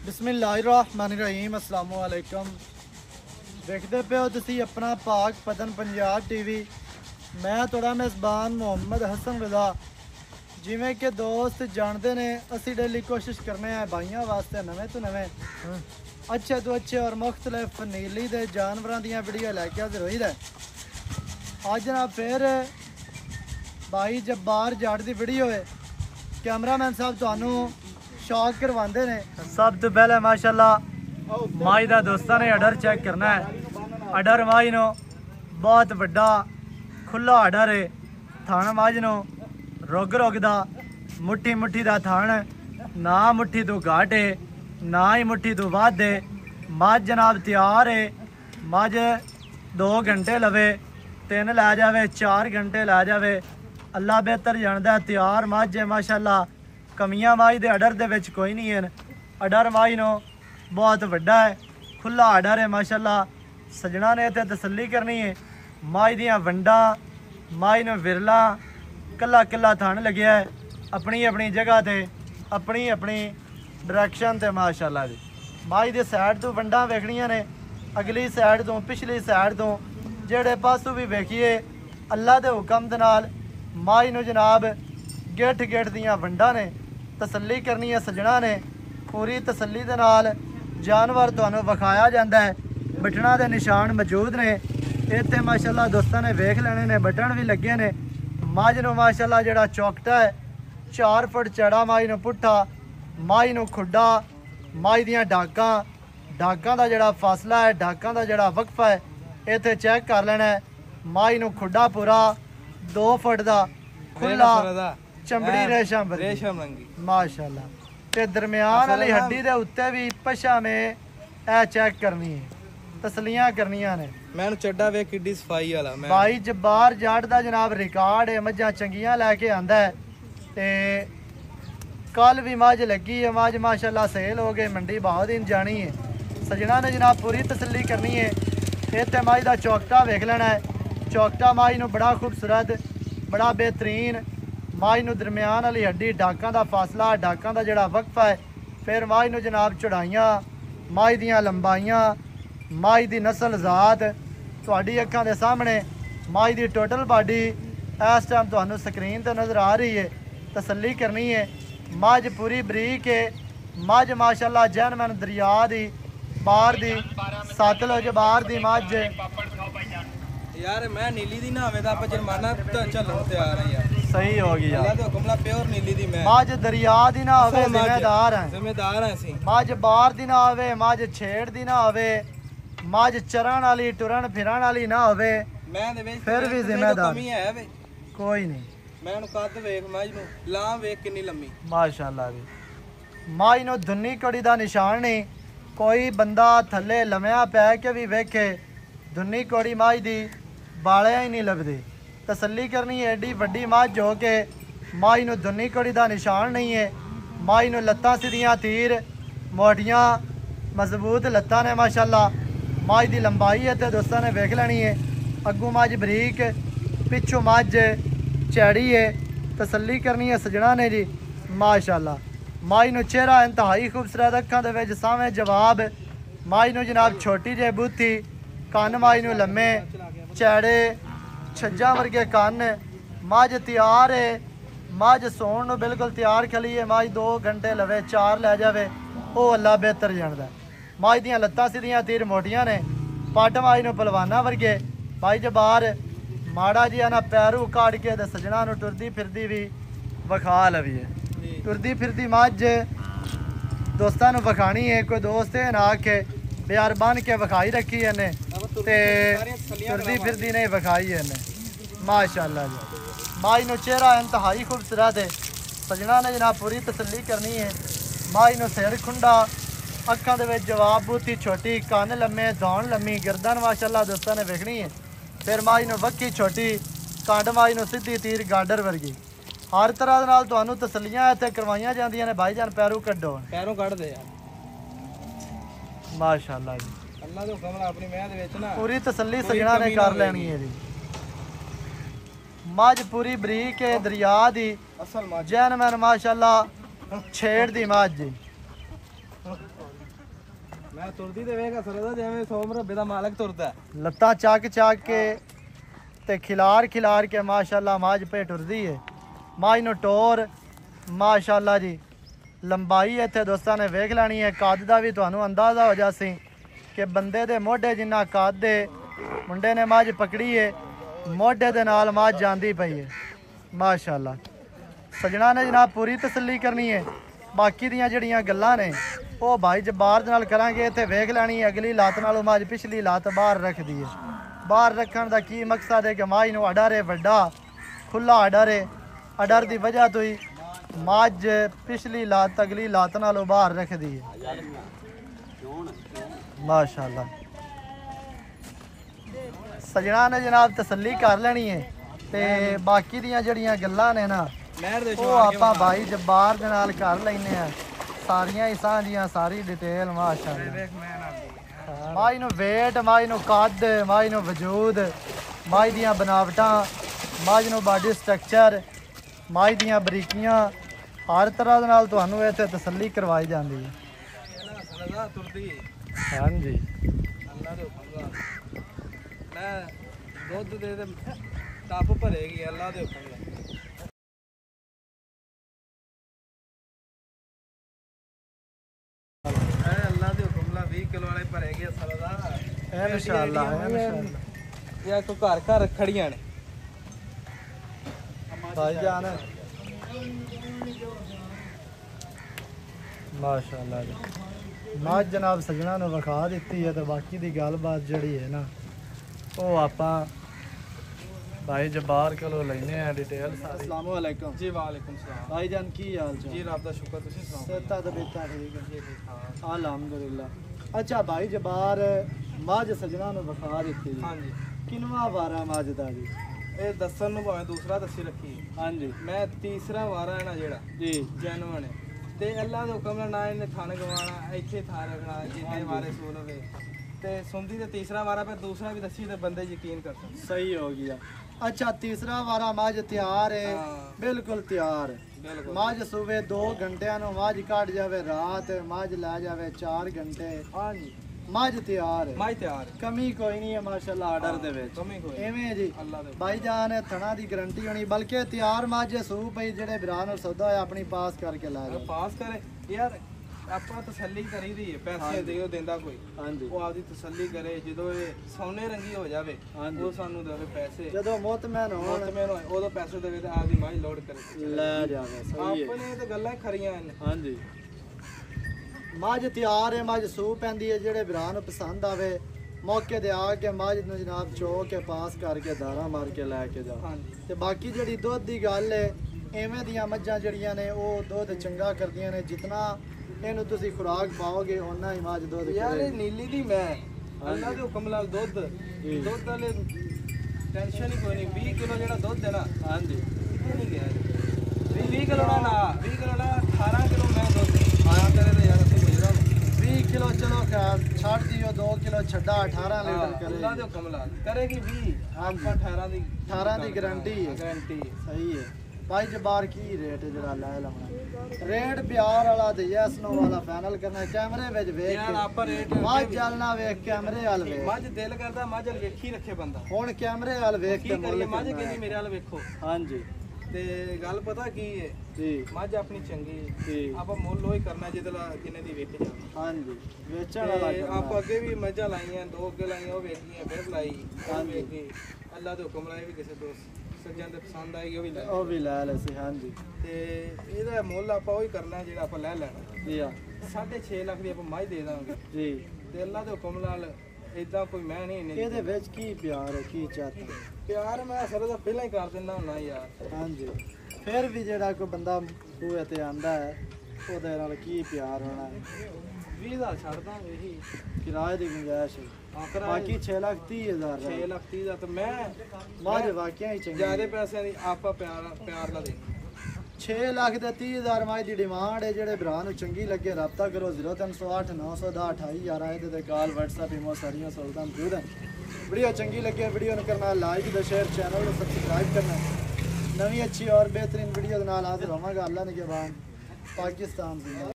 बिस्मिल्लाहिर्रहमानिर्रहीम अस्सलाम वालेकुम। देखते पे हो तुसी अपना पाक पतन पंजाब टीवी। मैं थोड़ा मेज़बान मोहम्मद हसन रज़ा। जिमें कि दोस्त जानते ने असी डेली कोशिश करने हैं भाइयों वास्ते नवे तो नवे अच्छे तो अच्छे और मुख्तलिफ नीली दे जानवरों दियाँ वीडियो लैके हाजिर होई दे। अज ना फिर भाई जब्बार जाट दी वीडियो है। कैमरामैन साहब तुहानू शौक करवाते ने। सब तो पहले माशाल्लाह माई का दोस्तों ने अडर चेक करना है। अडर माई नो बहुत बड़ा खुला अडर है। थान माज नो रुग रुगदा मुट्ठी मुट्ठी का थान ना मुट्ठी तो घाट है ना ही मुट्ठी तो वध है। मझ जनाब तैयार है। मझ 2 घंटे लवे 3 लै जावे 4 घंटे लै जावे अल्लाह बेहतर जानता। तैयार मझ है माशाल्लाह। कमियां माई दे अडर दे विच कोई नहीं है। अडर माई नो बहुत वड्डा है खुला अडर है माशाल्लाह। सजना ने इत्थे तसल्ली करनी है। माई दियां वंडा माई नो विरला कला कला थन लग्या है अपनी अपनी जगह ते अपनी अपनी डायरैक्शन ते माशाल्लाह जी। माई दे साइड तो वंडा वेखणियां ने अगली साइड तो पिछली साइड तो जेड़े पासों भी वेखिए अल्लाह दे हुक्म दे नाल माई नो जनाब गिठ गिठ दियां वंडा ने तसल्ली करनी है। सजना ने पूरी तसल्ली दे नाल जानवर तुहानू विखाया जाता है। बटना के निशान मौजूद ने इत्थे माशाल्लाह दोस्तों ने वेख लेने ने बटन भी लगे ने। मझ नू माशाल्लाह जिहड़ा चौकटा है 4 फुट चौड़ा माई नू पुट्ठा माई नू खुड्डा माई दियां डाकां का जिहड़ा फासला है डाकां का जिहड़ा वक्फा है इत्थे चेक कर लेना है। माई नू खुड्डा पूरा 2 फुट का खुला चमड़ी रेशम रंगी माशाल्लाह ते दरम्यान वाली हड्डी दे उत्ते भी पछा में ए चेक करनी है तसलियां करनियां ने। मैनू चड्डा वे किड्डी सफाई वाला भाई जब्बार जाट दा जनाब रिकॉर्ड है। मझां चंगियां लैके आंदा है ते कल भी मझ लगी है। मझ माशाल्लाह सेल हो गए मंडी बहुत दिन जानी है। सजना ने जनाब पूरी तसल्ली करनी है। इत्थे मझ दा चौकटा वेख लेना है। चौकटा मझ नू बड़ा खूबसूरत बड़ा बेहतरीन माई नू दरम्यान वाली हड्डी डाकां का फासला डाकां का जिहड़ा वक्फा है। फिर माई नू जनाब चढ़ाइयां माई दियां लंबाइयां माई दी नस्ल जात तुहाडी अखां दे सामने माई दी टोटल बॉडी इस टाइम तुहानू स्क्रीन ते नज़र आ रही है। तसल्ली करनी है। मझ पूरी बरीक है। मझ माशाल्लाह जैनमैन दरिया दी बाहर दी सतलुज बाहर दी मझ यार मैं नीली दी ना होवे ता आप जुर्माना चलो तैयार है यार। सही हो गई यार। अल्लाह तो हुक्म ला प्योर नीली दी मैं मझ दरिया दी ना होवे जिम्मेदार है जिम्मेदार है सी। मझ बाहर दी ना होवे मझ छेड़ दी ना होवे मझ चरण वाली टुरन फिरन वाली ना होवे मैं दे विच फिर भी जिम्मेदार कमी है वे कोई नहीं। मैं कद वेख मझ नू लां वेख कितनी लंबी माशाल्लाह भी माई नो धुन्नी कड़ी दा निशान नहीं। कोई बंदा थले लम्या पै के भी वेखे धुन्नी कड़ी माई दी बालिया ही नहीं लगती। तसल्ली करनी है एडी वड्डी मझ हो के माई नू धुन्नी कड़ी दा निशान नहीं है। माई नू लत्तां सीधियां तीर मोटियां मजबूत लत्तां ने माशाल्लाह। माई दी लंबाई है तो दोस्तों ने वेख लेनी है। अगू मझ बरीक पिछों मझ चैड़ी है। तसल्ली करनी है सजना ने जी माशाल्लाह। माई नू चेहरा इंतहाई खूबसूरत अखां दे विच सावें जवाब माई नू जनाब छोटी जे बूथी कन माई नू लम्मे चैड़े छज्जा वर्गे कन मझ तैयार है। मझ सोन नू बिल्कुल तैयार खली है। मझ 2 घंटे लवे 4 लै जावे वो अल्लाह बेहतर जानदा। मझ दियां लत्तां सीधियां तीर मोटियां ने पट मझ नू पलवाना वर्गे भाई जबार माड़ा जिहा ना पैरू काट के ते सजना नू टुरदी फिरदी भी विखा लवीए। टुरदी फिरदी मझ दोस्तां नू विखानी है। कोई दोस्त ना आखे बेयार बन के विखाई रखी है ने ते टुरदी फिरदी नहीं विखाई है ने माशाल्लाह जी। माई नू चेहरा इंतहाई खूबसूरत है। सजना ने जनाब पूरी तसल्ली करनी है। माई नू सिर खुंडा अखां दे विच जवाब बूथी छोटी कन लम्मे दौन लम्मी गर्दन माशाल्लाह दोस्तों ने वेखनी है। फिर माई नू वक्की छोटी कंड माई नू सीधी तीर गाडर वर्गी हर तरह दे नाल तुहानू तसल्लियां इत्थे करवाइयां जांदियां ने। भाईजान पैरों कड्डो पैरों कढ दे यार माशाल्लाह जी। अल्लाह तो हुक्म ला अपनी मैं दे विच ना पूरी तसल्ली सजना ने कर लेनी है जी। मझ पूरी बरीक है दरिया दी असल मझ जैनमैन माशाल्लाह छेड़ दी मझ जी ਮੈਂ ਤੁਰਦੀ ਤੇ ਵੇਖ ਅਸਰ ਦਾ ਜਿਵੇਂ 100 ਮਰਬੇ ਦਾ ਮਾਲਕ ਤੁਰਦਾ ਲੱਤਾਂ ਚੱਕ ਕੇ ਤੇ ਖਿਲਾਰ ਕੇ ਮਾਸ਼ਾਅੱਲਾ ਮਾਝ ਪੇ ਟੁਰਦੀ ਹੈ। ਮਾਝ ਨੂੰ ਟੋਰ ਮਾਸ਼ਾਅੱਲਾ ਜੀ ਲੰਬਾਈ ਇੱਥੇ ਦੋਸਤਾਂ ਨੇ ਵੇਖ ਲੈਣੀ ਹੈ। ਕੱਦ ਦਾ ਵੀ ਤੁਹਾਨੂੰ ਅੰਦਾਜ਼ਾ ਹੋ ਜਾਸੀ ਕਿ ਬੰਦੇ ਦੇ ਮੋਢੇ ਜਿੰਨਾ ਕੱਦ ਹੈ। ਮੁੰਡੇ ਨੇ ਮਾਝ ਪਕੜੀ ਹੈ, ਮੋਢੇ ਦੇ ਨਾਲ ਮਾਝ ਜਾਂਦੀ ਪਈ ਹੈ ਮਾਸ਼ਾਅੱਲਾ। ਸਜਣਾ ਨੇ ਜਨਾਬ ਪੂਰੀ ਤਸੱਲੀ ਕਰਨੀ ਹੈ। ਬਾਕੀ ਦੀਆਂ ਜਿਹੜੀਆਂ ਗੱਲਾਂ ਨੇ ਉਹ ਭਾਈ ਜਬਾਰ ਦੇ ਨਾਲ ਕਰਾਂਗੇ। ਇੱਥੇ ਵੇਖ ਲੈਣੀ ਹੈ ਅਗਲੀ ਲੱਤ ਨਾਲੋਂ ਮਾਝ ਪਿਛਲੀ ਲੱਤ ਬਾਹਰ ਰੱਖਦੀ ਹੈ। ਬਾਹਰ ਰੱਖਣ ਦਾ ਕੀ ਮਕਸਦ ਹੈ ਕਿ ਮਾਝ ਨੂੰ ਅਡਰ ਹੈ ਵੱਡਾ ਖੁੱਲਾ ਅਡਰ ਹੈ। ਅਡਰ ਦੀ ਵਜ੍ਹਾ ਤੋਂ ਹੀ ਮਾਝ ਪਿਛਲੀ ਲੱਤ ਅਗਲੀ ਲੱਤ ਨਾਲੋਂ ਬਾਹਰ ਰੱਖਦੀ ਹੈ ਮਾਸ਼ਾਅੱਲਾ। ਸਜਣਾ ਨੇ ਜਨਾਬ ਤਸੱਲੀ ਕਰ ਲੈਣੀ ਹੈ ਤੇ ਬਾਕੀ ਦੀਆਂ ਜਿਹੜੀਆਂ ਗੱਲਾਂ ਨੇ ਨਾ ਉਹ ਆਪਾਂ ਭਾਈ ਜਬਾਰ ਦੇ ਨਾਲ ਕਰ ਲੈਨੇ ਆ ਸਾਰੀਆਂ ਹੀ ਸਾਂਝੀਆਂ ਸਾਰੀ ਡਿਟੇਲ ਮਾਸ਼ਾਅੱਲਾ। ਮਾਝ ਨੂੰ ਵੇਟ, ਮਾਝ ਨੂੰ ਕੱਦ, ਮਾਝ ਨੂੰ ਵਜੂਦ, ਮਾਝ ਦੀਆਂ ਬਨਾਵਟਾਂ, ਮਾਝ ਨੂੰ ਬਾਡੀ ਸਟਰਕਚਰ, ਮਾਝ ਦੀਆਂ ਬਰੀਕੀਆਂ ਹਰ ਤਰ੍ਹਾਂ ਦੇ ਨਾਲ ਤੁਹਾਨੂੰ ਇੱਥੇ ਤਸੱਲੀ ਕਰਵਾਈ ਜਾਂਦੀ ਹੈ। ਹਾਂਜੀ ਅੱਲਾ ਦੇ ਹੁਕਮ ਨਾਲ ਮੈਂ ਦੁੱਧ ਦੇ ਤੇ ਟੱਪ ਭਰੇਗੀ ਅੱਲਾ ਦੇ ਹੁਕਮ ਨਾਲ। ਅੱਲਾ ਦੇ ਹੁਕਮ ਨਾਲ 20 ਕਿਲੋ ਵਾਲੇ ਭਰੇਗੇ ਅਸਲ ਦਾ ਇਨਸ਼ਾਅੱਲਾ ਯਾ ਕੋ ਘਰ ਖੜੀਆਂ ਨੇ ਭਾਈ ਜਾਨ ਮਾਸ਼ਾਅੱਲਾ ਜੀ। ਮਾਝ ਜਨਾਬ ਸਜਣਾ ਨੂੰ ਵਿਖਾ ਦਿੱਤੀ ਹੈ ਤੇ ਬਾਕੀ ਦੀ ਗੱਲਬਾਤ ਜਿਹੜੀ ਹੈ ਨਾ ਉਹ ਆਪਾਂ ਭਾਈ ਜਬਾਰ ਕੋਲੋਂ ਲੈਨੇ ਆ ਡਿਟੇਲ ਸਾਰੀ। अस्सलाम वालेकुम जी वालेकुम सलाम भाई जान की हाल चाल? जी रब दा शुक्र तुसी सुनाओ। सेहता तो बेहतर ठीक है जी ठीक ठाक अल्हम्दुलिल्लाह। अच्छा भाई जबार ਮਾਝ ਸਜਣਾ ਨੂੰ ਵਿਖਾ ਦਿੱਤੀ ਜੀ। ਹਾਂਜੀ ਕਿੰਨਵਾਂ ਵਾਰਾ ਮਾਝ ਦਾ ਜੀ? ਇਹ ਦੱਸਣ ਨੂੰ ਭਾਵੇਂ ਦੂਸਰਾ ਦੱਸੀ ਰੱਖੀ ਹਾਂਜੀ ਮੈਂ ਤੀਸਰਾ ਵਾਰਾ ਹੈ ਨਾ ਜਿਹੜਾ ਜੀ ਜੈਨੂਨ ਹੈ ਤੇ ਅੱਲਾ ਦੇ ਹੁਕਮ ਨਾਲ ਨਾ ਇਹਨੇ ਥਣ ਗਵਾਣਾ ਇੱਥੇ ਥਾਂ ਰੱਖਣਾ ਜਿੰਨੇ ਵਾਰੇ ਸੂਲ ਹੋਵੇ ਤੇ ਸੁਣਦੀ ਤੇ ਤੀਸਰਾ ਵਾਰਾ ਪਰ ਦੂਸਰਾ ਵੀ ਦੱਸੀ ਤੇ ਬੰਦੇ ਯਕੀਨ ਕਰ ਸਕਣ। ਸਹੀ ਹੋ ਗਿਆ। अच्छा तीसरा वारा मझ तैयार है? बिल्कुल तैयार है। मझ सुबह 2 घंटिया मझ कट जावे, रात मझ लै जावे 4 घंटे। हाँ जी मझ तैयार है, मझ तैयार कमी कोई नहीं है माशाल्लाह आर्डर दे विच। कमी कोई एवें जी अल्लाह दे भाई जान थणा दी गारंटी होनी बल्कि तैयार मझ सू पई जेड़े भरा नाल सौदा होया अपनी पास करके ला जाओ। पास करे यार ਆਪਾਂ ਤਸੱਲੀ ਕਰੀ ਦੀ ਹੈ ਪੈਸੇ ਦਿਓ ਦਿੰਦਾ ਕੋਈ ਹਾਂਜੀ ਉਹ ਆਪਦੀ ਤਸੱਲੀ ਕਰੇ ਜਦੋਂ ਇਹ ਸੋਨੇ ਰੰਗੀ ਹੋ ਜਾਵੇ ਉਹ ਸਾਨੂੰ ਦੇਵੇ ਪੈਸੇ ਜਦੋਂ ਮੁਤਮੈਨ ਹੋਣ ਉਦੋਂ ਪੈਸੇ ਦੇਵੇ ਤੇ ਆਪਦੀ ਮਾਈ ਲੋਡ ਕਰੇ ਲੈ ਜਾਵੇ। ਸਹੀ ਹੈ ਆਪਣੇ ਤੇ ਗੱਲਾਂ ਖਰੀਆਂ ਨੇ। ਹਾਂਜੀ ਮੱਝ ਤਿਆਰ ਹੈ, ਮੱਝ ਸੂ ਪੈਂਦੀ ਹੈ। ਜਿਹੜੇ ਭਰਾ ਨੂੰ ਪਸੰਦ ਆਵੇ ਮੌਕੇ ਤੇ ਆ ਕੇ ਮੱਝ ਨੂੰ ਜਨਾਬ ਚੋ ਕੇ ਪਾਸ ਕਰਕੇ ਧਾਰਾ ਮਾਰ ਕੇ ਲੈ ਕੇ ਜਾ। ਤੇ ਬਾਕੀ ਜਿਹੜੀ ਦੁੱਧ ਦੀ ਗੱਲ ਹੈ ਐਵੇਂ ਦੀਆਂ ਮੱਝਾਂ ਜਿਹੜੀਆਂ ਨੇ ਉਹ ਦੁੱਧ ਚੰਗਾ ਕਰਦੀਆਂ ਨੇ। ਜਿਤਨਾ ਇਹਨੂੰ ਤੁਸੀਂ ਖੁਰਾਕ ਪਾਓਗੇ ਉਹਨਾਂ ਹੀ ਮੱਝ ਦੁੱਧ ਯਾਰ ਇਹ ਨੀਲੀ ਦੀ ਮੈਂ ਅੱਲਾ ਦੇ ਹੁਕਮ ਨਾਲ ਦੁੱਧ ਵਾਲੇ ਟੈਨਸ਼ਨ ਹੀ ਕੋਈ ਨਹੀਂ। 20 ਕਿਲੋ ਜਿਹੜਾ ਦੁੱਧ ਹੈ ਨਾ ਹਾਂਜੀ ਕਿਤੇ ਨਹੀਂ ਗਿਆ 20 ਕਿਲੋ ਨਾ 20 ਕਿਲੋ ਨਾ 18 ਕਿਲੋ ਮੈਂ ਦੁੱਧ ਆਇਆ ਤੇਰੇ ਤੇ ਯਾਰ ਅਸੀਂ ਭੇਜਦਾ 20 ਕਿਲੋ ਚਲੋ ਛੱਡ ਦਿਓ 2 ਕਿਲੋ ਛੱਡਾ 18 ਲੀਟਰ ਕਰੇ। ਅੱਲਾ ਦੇ ਹੁਕਮ ਨਾਲ ਕਰੇਗੀ 20 ਆਪਾਂ 18 ਦੀ ਗਾਰੰਟੀ ਹੈ। ਗਾਰੰਟੀ ਸਹੀ ਹੈ। ਭਾਈ ਜਬਾਰ ਕੀ ਰੇਟ ਹੈ ਜਿਹੜਾ ਲੈ ਲਵਾਂ? ਰੇਟ ਪਿਆਰ ਵਾਲਾ ਤੇ ਯੈਸ ਨੋ ਵਾਲਾ ਫਾਈਨਲ ਕਰਨਾ ਕੈਮਰੇ ਵਿੱਚ ਵੇਖ ਯਾਰ ਆਪਾਂ ਰੇਟ ਮੱਝ ਚੱਲਣਾ ਵੇਖ ਕੈਮਰੇ ਵਾਲ ਵੇਖ। ਮੱਝ ਦਿਲ ਕਰਦਾ ਮੱਝ ਵਾਲ ਵੇਖੀ ਰੱਖੇ ਬੰਦਾ। ਹੁਣ ਕੈਮਰੇ ਵਾਲ ਵੇਖ ਕੇ ਮੁੱਲ ਮੱਝ ਕਹਿੰਦੀ ਮੇਰੇ ਵਾਲ ਵੇਖੋ। ਹਾਂਜੀ ਤੇ ਗੱਲ ਪਤਾ ਕੀ ਹੈ ਜੀ ਮੱਝ ਆਪਣੀ ਚੰਗੀ ਜੀ ਆਪਾਂ ਮੁੱਲ ਉਹ ਹੀ ਕਰਨਾ ਜਿਹਦੇ ਨਾਲ ਜਿੰਨੇ ਦੀ ਵੇਚ ਜਾਵੇ। ਹਾਂਜੀ ਵੇਚਣ ਵਾਲਾ ਆਪਾਂ ਅੱਗੇ ਵੀ ਮੱਝਾਂ ਲਾਈਆਂ 2 ਅੱਗੇ ਲਾਈਆਂ ਉਹ ਵੇਚੀਆਂ ਫਿਰ ਲਾਈ ਵੇਚ ਗਈ ਅੱਲਾ ਦੇ ਹੁਕਮ ਨਾਲ ਵੀ ਕਿਸੇ ਦੋਸਤ ਸੱਜਣ ਦੇ ਪਸੰਦ ਆਏਗੀ ਉਹ ਵੀ ਲੈ ਲੈ ਸੀ। ਹਾਂਜੀ ਤੇ ਇਹਦਾ ਮੁੱਲ ਆਪਾਂ ਉਹ ਹੀ ਕਰਨਾ ਜਿਹੜਾ ਆਪਾਂ ਲੈ ਲੈਣਾ ਜੀ ਆ 6.5 ਲੱਖ ਦੀ ਆਪਾਂ ਮੱਝ ਦੇ ਦਾਂਗੇ ਜੀ। ਤੇ ਅੱਲਾ ਦੇ ਹੁਕਮ ਨਾਲ ਇਦਾਂ ਕੋਈ ਮੈਂ ਨਹੀਂ ਇਹਦੇ ਵਿੱਚ ਕੀ ਪਿਆਰ ਹੈ ਕੀ ਚਾਹਤਾ ਪਿਆਰ ਮੈਂ ਅਸਰ ਦਾ ਪਹਿਲਾਂ ਹੀ ਕਰ ਦਿੰਦਾ ਹੁੰਦਾ ਯਾਰ। ਹਾਂਜੀ ਫਿਰ ਵੀ ਜਿਹੜਾ ਕੋਈ ਬੰਦਾ ਬੂਹੇ ਤੇ ਆਂਦਾ ਹੈ ਉਹਦੇ ਨਾਲ ਕੀ ਪਿਆਰ ਹੋਣਾ ਹੈ। 20,000 ਛੱਡ ਦਾਂਗੇ ਇਹੀ ਕਿਰਾਏ ਦੀ ਗੁੰਜਾਇਸ਼ ਹੈ। ਬਾਕੀ 6,30,000 6 ਲੱਖ 30 ਦਾ ਤੇ ਮੈਂ ਮੱਝ ਵਾਕਿਆ ਹੀ ਚੰਗੀ ਜ਼ਿਆਦਾ ਪੈਸਿਆਂ ਦੀ ਆਪਾਂ ਪਿਆਰ ਨਾਲ ਦੇ 6 ਲੱਖ ਤੇ 30,000 ਮੱਝ ਦੀ ਡਿਮਾਂਡ ਹੈ। ਜਿਹੜੇ ਭਰਾ ਨੂੰ ਚੰਗੀ ਲੱਗੇ ਰਾਬਤਾ ਕਰੋ 0308 910 2811 ਇਹਦੇ ਤੇ ਕਾਲ WhatsApp ਇਮੋ ਸਾਰੀਆਂ ਸਹੂਲਤਾਂ ਮੌਜੂਦ ਹਨ। ਵੀਡੀਓ ਚੰਗੀ ਲੱਗੇ ਵੀਡੀਓ ਨੂੰ ਕਰਨਾ ਲਾਈਕ ਤੇ ਸ਼ੇਅਰ ਚੈਨਲ ਨੂੰ ਸਬਸਕ੍ਰਾइब करना। नवी अच्छी और बेहतरीन वीडियो के नाल हाजिर होवांगा। अल्लाह ने के बाद पाकिस्तान जिंदा।